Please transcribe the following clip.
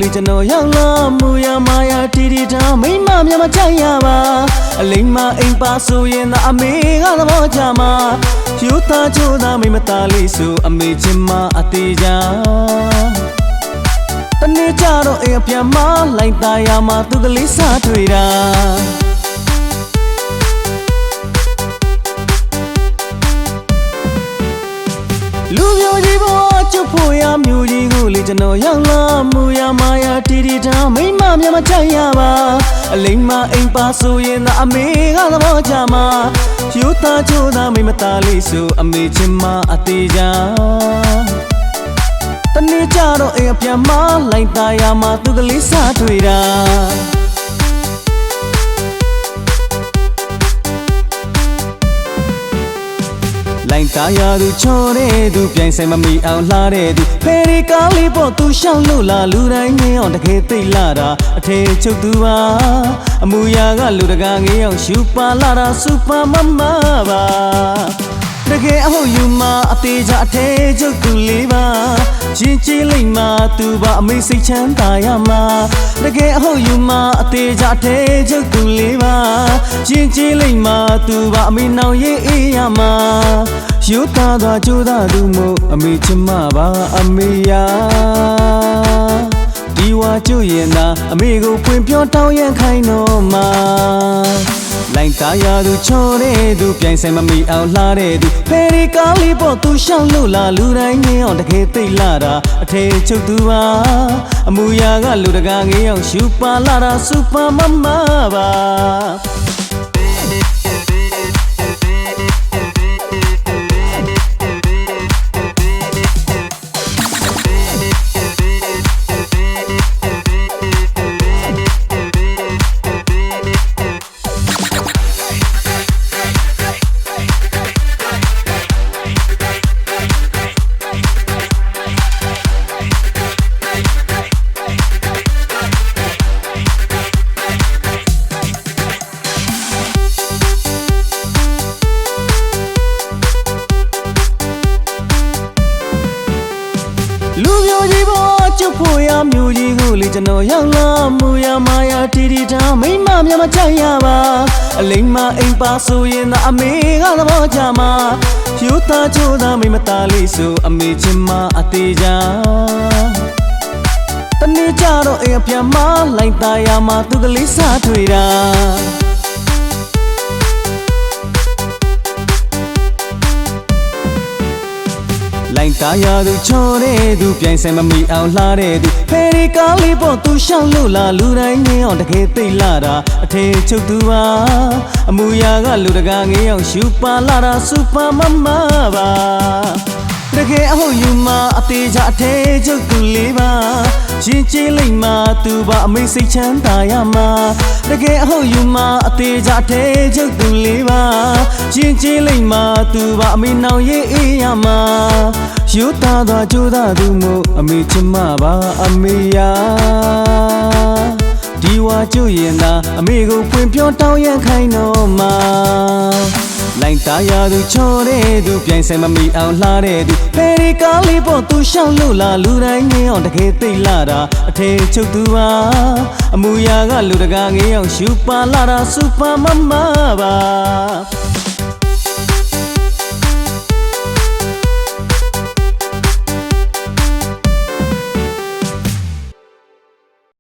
လီကျွန်တော်ရောက်လာမူရမာယာတီတီတာမိမမြမကြိုက်ရပါအလိမ္မာအိမ်ပါဆိုရင်သာအမေကသဘောချမှာယူသားချိုးသားမိမသားလေးဆိုအမေချင်းမအသေးချာတနေ့ကြတော့အိမ်အပြန်မလိုက်သားရမှာသူကလေးစားထွေတာလူမျိုးကြီးဘဝကျုပ်ဖို့ရမျိုးကြီးကိုလေကျွန်တော်ရောက်လာမူရမာယာတီတီတာမိမမြမကြိုက်ရပါအလိမ္မာအိမ်ပါဆိုရင်သာအမေကသဘောချမှာယူသားချိုးသားမိမသားလေးဆိုအမေချင်းမအသေးချာတနေ့ကြတော့အိမ်အပြန်မလိုက်သားရမှာသူကလေးစားထွေတာလိုက်သားရသူချော်တဲ့သူပြိုင်ဆိုင်မမီအောင်လှတဲ့သူဖယ်ရီကားလေးပေါ်သူရှောက်လို့လာလူတိုင်းငင်းအောင်တကယ်သိလာတာအထေချုပ်သူပါအမူအရာကလူတကာငင်းအောင်ရှူပါလာတာစူပါမမပါတကယ်အဟုတ်ယူမအသေးချာအထေချုပ်သူလေးပါချင်းချင်းလိမ့်မှာသူပါအမေစိတ်ချမ်းသာရမှာတကယ်အဟုတ်ယူမအသေးချာအထေချုပ်သူလေးပါချင်းချင်းလိမ့်မှာသူပါအမေနောင်ရေးအေးရမှာယူသားသွားကြိုးသားသူမို့အမေချမပါအမေယာဒီဝါကျွရင်သာအမေကိုဖွင့်ပြောတောင်းရန်ခိုင်းတော့မှာလိုက်သားရသူချော်တဲ့သူပြိုင်ဆိုင်မမီအောင်လှတဲ့သူဖယ်ရီကားလေးပေါ်သူရှောက်လို့လာလူတိုင်းငင်းအောင်တကယ်သိလာတာအထေချုပ်သူပါအမူအရာကလူတကာငင်းအောင်ရှူပါလာတာစူပါမမပါလူမျိုးကြီးဘဝကျုပ်ဖို့ရမျိုးကြီးကိုလေကျွန်တော်ရောက်လာမူရမာယာတီတီတာမိမမြမကြိုက်ရပါအလိမ္မာအိမ်ပါဆိုရင်သာအမေကသဘောချမှာယူသားချိုးသားမိမသားလေးဆိုအမေချင်းမအသေးချာတနေ့ကြတော့အိမ်အပြန်မလိုက်သားရမှာသူကလေးစားထွေတာလိုက်သားရသူချော်တဲ့သူပြိုင်ဆိုင်မမီအောင်လှတဲ့သူဖယ်ရီကားလေးပေါ်သူရှောက်လို့လာလူတိုင်းငင်းအောင်တကယ်သိလာတာအထေချုပ်သူပါအမူအရာကလူတကာငင်းအောင်ရှူပါလာတာစူပါမမပါတကယ်အဟုတ်ယူမအသေးချာအထေချုပ်သူလေးပါချင်းချင်းလိမ့်မှာသူပါအမေစိတ်ချမ်းသာရမှာတကယ်အဟုတ်ယူမအသေးချာအထေချုပ်သူလေးပါချင်းချင်းလိမ့်မှာသူပါအမေနောင်ရေးအေးရမှာယူသားသွားကြိုးသားသူမို့အမေချမပါအမေယာဒီဝါကျွရင်သာအမေကိုဖွင့်ပြောတောင်းရန်ခိုင်းတော့မှာလိုက်သားရသူချော်တဲ့သူပြိုင်ဆိုင်မမီအောင်လှတဲ့သူဖယ်ရီကားလေးပေါ်သူရှောက်လို့လာလူတိုင်းငင်းအောင်တကယ်သိလာတာအထေချုပ်သူပါအမူအရာကလူတကာငင်းအောင်ရှူပါလာတာစူပါမမပါ